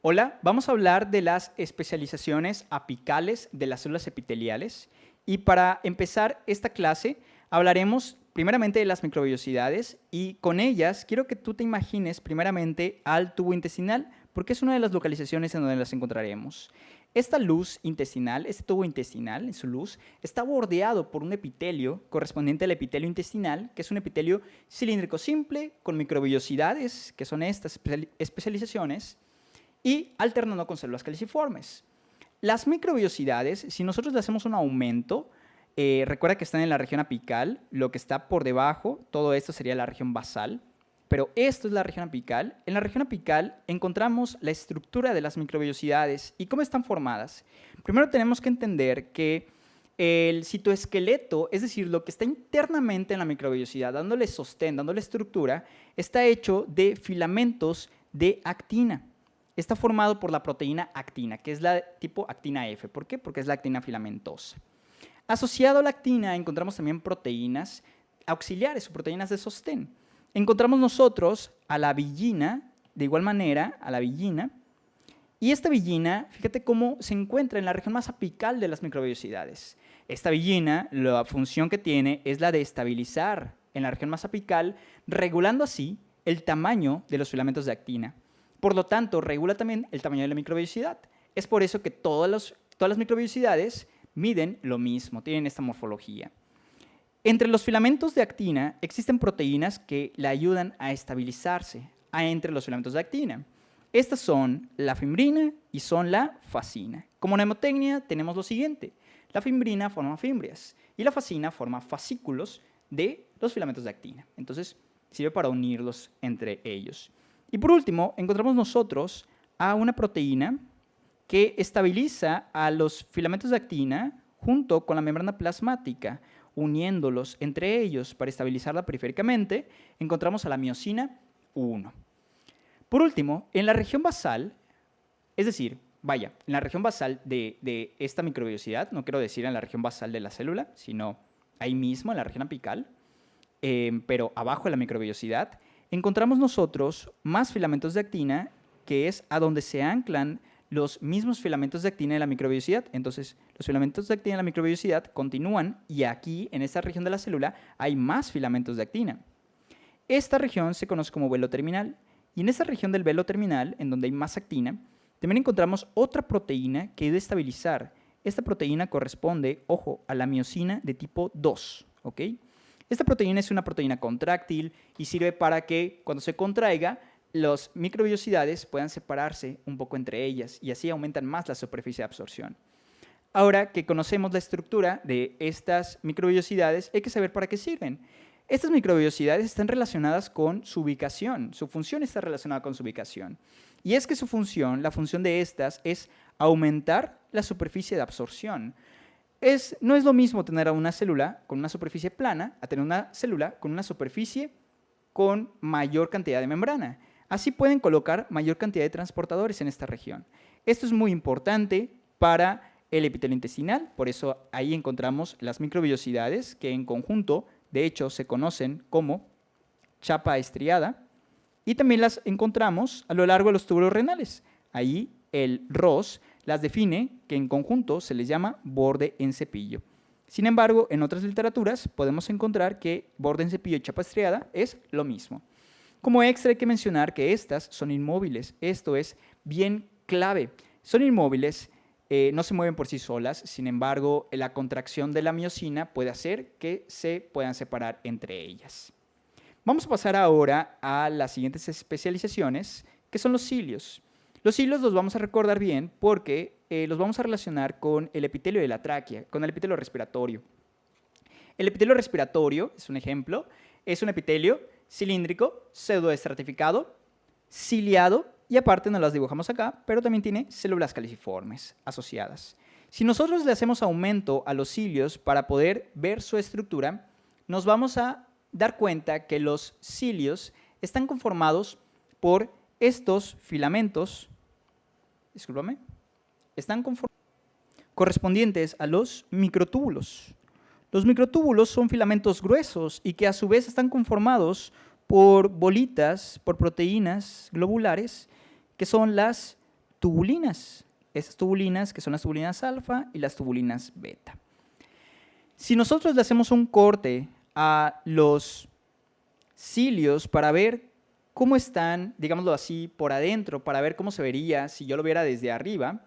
Hola, vamos a hablar de las especializaciones apicales de las células epiteliales y para empezar esta clase hablaremos primeramente de las microvellosidades y con ellas quiero que tú te imagines primeramente al tubo intestinal porque es una de las localizaciones en donde las encontraremos. Esta luz intestinal, este tubo intestinal en su luz, está bordeado por un epitelio correspondiente al epitelio intestinal, que es un epitelio cilíndrico simple con microvellosidades, que son estas especializaciones, y alternando con células caliciformes. Las microvellosidades, si nosotros le hacemos un aumento, recuerda que están en la región apical, lo que está por debajo, todo esto sería la región basal, pero esto es la región apical. En la región apical encontramos la estructura de las microvellosidades y cómo están formadas. Primero tenemos que entender que el citoesqueleto, es decir, lo que está internamente en la microvellosidad, dándole sostén, dándole estructura, está hecho de filamentos de actina. Está formado por la proteína actina, que es la tipo actina F. ¿Por qué? Porque es la actina filamentosa. Asociado a la actina encontramos también proteínas auxiliares o proteínas de sostén. Encontramos nosotros a la villina, de igual manera, a la villina, y esta villina, fíjate cómo se encuentra en la región más apical de las microvellosidades. Esta villina, la función que tiene es la de estabilizar en la región más apical, regulando así el tamaño de los filamentos de actina. Por lo tanto, regula también el tamaño de la microvellosidad. Es por eso que todas las microvellosidades miden lo mismo, tienen esta morfología. Entre los filamentos de actina existen proteínas que la ayudan a estabilizarse entre los filamentos de actina. Estas son la fimbrina y son la fascina. Como mnemotecnia tenemos lo siguiente. La fimbrina forma fimbrias y la fascina forma fascículos de los filamentos de actina. Entonces, sirve para unirlos entre ellos. Y por último, encontramos nosotros a una proteína que estabiliza a los filamentos de actina junto con la membrana plasmática, uniéndolos entre ellos para estabilizarla periféricamente, encontramos a la miosina 1. Por último, en la región basal, es decir, en la región basal de esta microvellosidad, no quiero decir en la región basal de la célula, sino ahí mismo en la región apical, pero abajo de la microvellosidad, encontramos nosotros más filamentos de actina, que es a donde se anclan los mismos filamentos de actina de la microvellosidad. Entonces, los filamentos de actina de la microvellosidad continúan y aquí, en esta región de la célula, hay más filamentos de actina. Esta región se conoce como velo terminal y en esta región del velo terminal, en donde hay más actina, también encontramos otra proteína que debe estabilizar. Esta proteína corresponde, ojo, a la miosina de tipo 2, ¿ok? Esta proteína es una proteína contráctil y sirve para que cuando se contraiga, las microvellosidades puedan separarse un poco entre ellas y así aumentan más la superficie de absorción. Ahora que conocemos la estructura de estas microvellosidades, hay que saber para qué sirven. Estas microvellosidades están relacionadas con su ubicación, su función está relacionada con su ubicación. Y es que su función, la función de estas, es aumentar la superficie de absorción. No es lo mismo tener a una célula con una superficie plana a tener una célula con una superficie con mayor cantidad de membrana. Así pueden colocar mayor cantidad de transportadores en esta región. Esto es muy importante para el epitelio intestinal, por eso ahí encontramos las microvellosidades que en conjunto, de hecho, se conocen como chapa estriada y también las encontramos a lo largo de los túbulos renales. Ahí el Ross las define que en conjunto se les llama borde en cepillo. Sin embargo, en otras literaturas podemos encontrar que borde en cepillo y chapa estriada es lo mismo. Como extra hay que mencionar que estas son inmóviles. Esto es bien clave. Son inmóviles, no se mueven por sí solas. Sin embargo, la contracción de la miosina puede hacer que se puedan separar entre ellas. Vamos a pasar ahora a las siguientes especializaciones, que son los cilios. Los cilios los vamos a recordar bien porque los vamos a relacionar con el epitelio de la tráquea, con el epitelio respiratorio. El epitelio respiratorio, es un ejemplo, es un epitelio cilíndrico, pseudoestratificado, ciliado, y aparte nos las dibujamos acá, pero también tiene células caliciformes asociadas. Si nosotros le hacemos aumento a los cilios para poder ver su estructura, nos vamos a dar cuenta que los cilios están conformados por estos filamentos, están correspondientes a los microtúbulos. Los microtúbulos son filamentos gruesos y que a su vez están conformados por bolitas, por proteínas globulares, que son las tubulinas. Estas tubulinas que son las tubulinas alfa y las tubulinas beta. Si nosotros le hacemos un corte a los cilios para ver cómo están, digámoslo así, por adentro, para ver cómo se vería si yo lo viera desde arriba,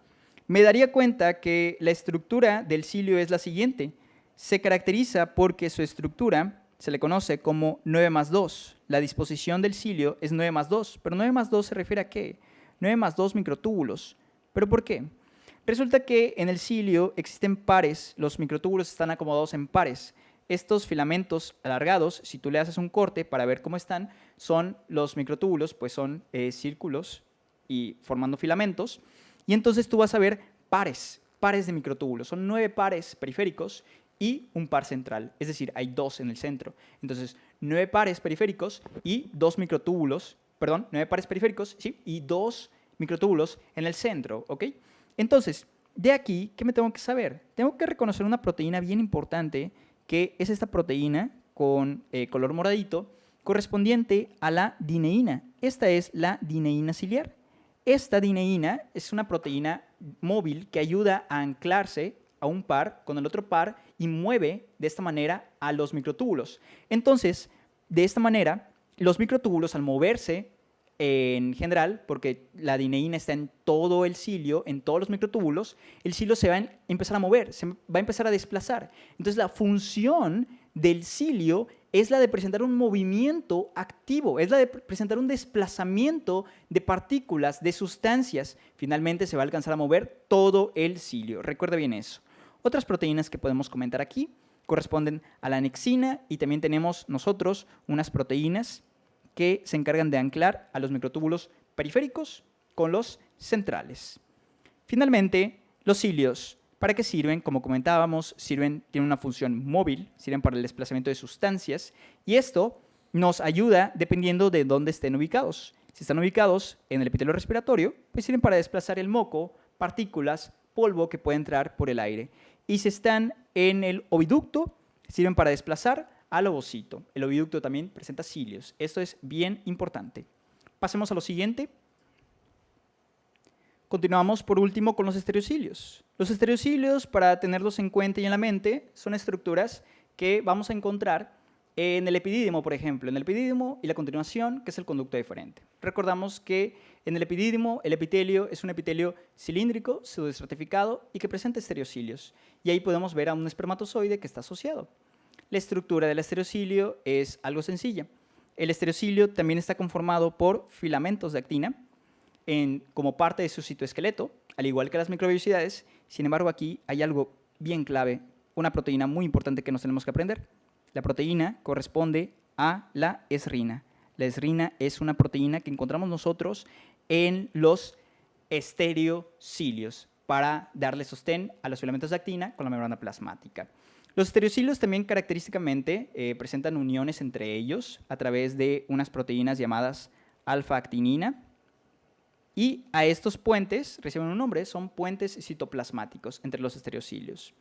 me daría cuenta que la estructura del cilio es la siguiente. Se caracteriza porque su estructura se le conoce como 9+2. La disposición del cilio es 9+2, pero 9+2 se refiere a ¿qué? 9+2 microtúbulos. ¿Pero por qué? Resulta que en el cilio existen pares, los microtúbulos están acomodados en pares. Estos filamentos alargados, si tú le haces un corte para ver cómo están, son los microtúbulos, pues son círculos y formando filamentos. Y entonces tú vas a ver pares de microtúbulos. Son 9 pares periféricos y un par central. Es decir, hay 2 en el centro. Entonces, 9 pares periféricos y 2 microtúbulos, perdón, 9 pares periféricos, sí, y 2 microtúbulos en el centro, ¿ok? Entonces, de aquí, ¿qué me tengo que saber? Tengo que reconocer una proteína bien importante, que es esta proteína con color moradito, correspondiente a la dineína. Esta es la dineína ciliar. Esta dineína es una proteína móvil que ayuda a anclarse a un par con el otro par y mueve de esta manera a los microtúbulos. Entonces, de esta manera, los microtúbulos al moverse en general, porque la dineína está en todo el cilio, en todos los microtúbulos, el cilio se va a empezar a mover, se va a empezar a desplazar. Entonces, la función del cilio es la de presentar un movimiento activo, es la de presentar un desplazamiento de partículas, de sustancias. Finalmente se va a alcanzar a mover todo el cilio. Recuerda bien eso. Otras proteínas que podemos comentar aquí corresponden a la anexina y también tenemos nosotros unas proteínas que se encargan de anclar a los microtúbulos periféricos con los centrales. Finalmente, los cilios. ¿Para qué sirven? Como comentábamos, tienen una función móvil, sirven para el desplazamiento de sustancias y esto nos ayuda dependiendo de dónde estén ubicados. Si están ubicados en el epitelio respiratorio, pues sirven para desplazar el moco, partículas, polvo que puede entrar por el aire. Y si están en el oviducto, sirven para desplazar al ovocito. El oviducto también presenta cilios. Esto es bien importante. Pasemos a lo siguiente. Continuamos por último con los estereocilios. Los estereocilios, para tenerlos en cuenta y en la mente, son estructuras que vamos a encontrar en el epidídimo, por ejemplo. En el epidídimo y la continuación, que es el conducto deferente. Recordamos que en el epidídimo, el epitelio es un epitelio cilíndrico, pseudoestratificado y que presenta estereocilios. Y ahí podemos ver a un espermatozoide que está asociado. La estructura del estereocilio es algo sencilla. El estereocilio también está conformado por filamentos de actina como parte de su citoesqueleto, al igual que las microvellosidades. Sin embargo, aquí hay algo bien clave, una proteína muy importante que nos tenemos que aprender. La proteína corresponde a la esrina. La esrina es una proteína que encontramos nosotros en los estereocilios para darle sostén a los filamentos de actina con la membrana plasmática. Los estereocilios también característicamente presentan uniones entre ellos a través de unas proteínas llamadas alfa-actinina y a estos puentes reciben un nombre, son puentes citoplasmáticos entre los estereocilios.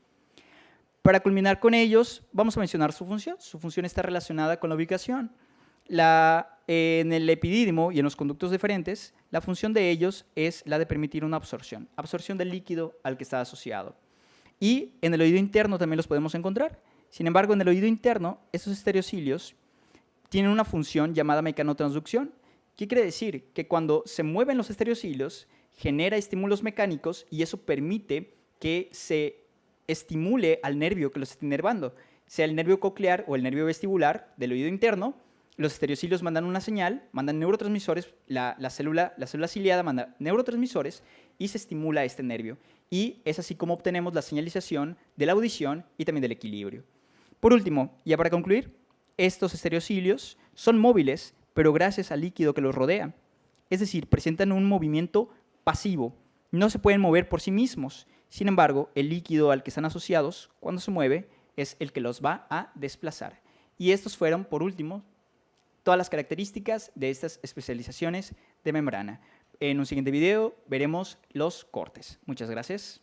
Para culminar con ellos, vamos a mencionar su función. Su función está relacionada con la ubicación. En el epidídimo y en los conductos deferentes, la función de ellos es la de permitir una absorción del líquido al que está asociado. Y en el oído interno también los podemos encontrar. Sin embargo, en el oído interno, estos estereocilios tienen una función llamada mecanotransducción. ¿Qué quiere decir? Que cuando se mueven los estereocilios, genera estímulos mecánicos y eso permite que se estimule al nervio que los está inervando, sea el nervio coclear o el nervio vestibular del oído interno. Los estereocilios mandan una señal, mandan neurotransmisores, la célula ciliada manda neurotransmisores y se estimula este nervio. Y es así como obtenemos la señalización de la audición y también del equilibrio. Por último, ya para concluir, estos estereocilios son móviles, pero gracias al líquido que los rodea. Es decir, presentan un movimiento pasivo. No se pueden mover por sí mismos. Sin embargo, el líquido al que están asociados, cuando se mueve, es el que los va a desplazar. Y estos fueron, por último, todas las características de estas especializaciones de membrana. En un siguiente video veremos los cortes. Muchas gracias.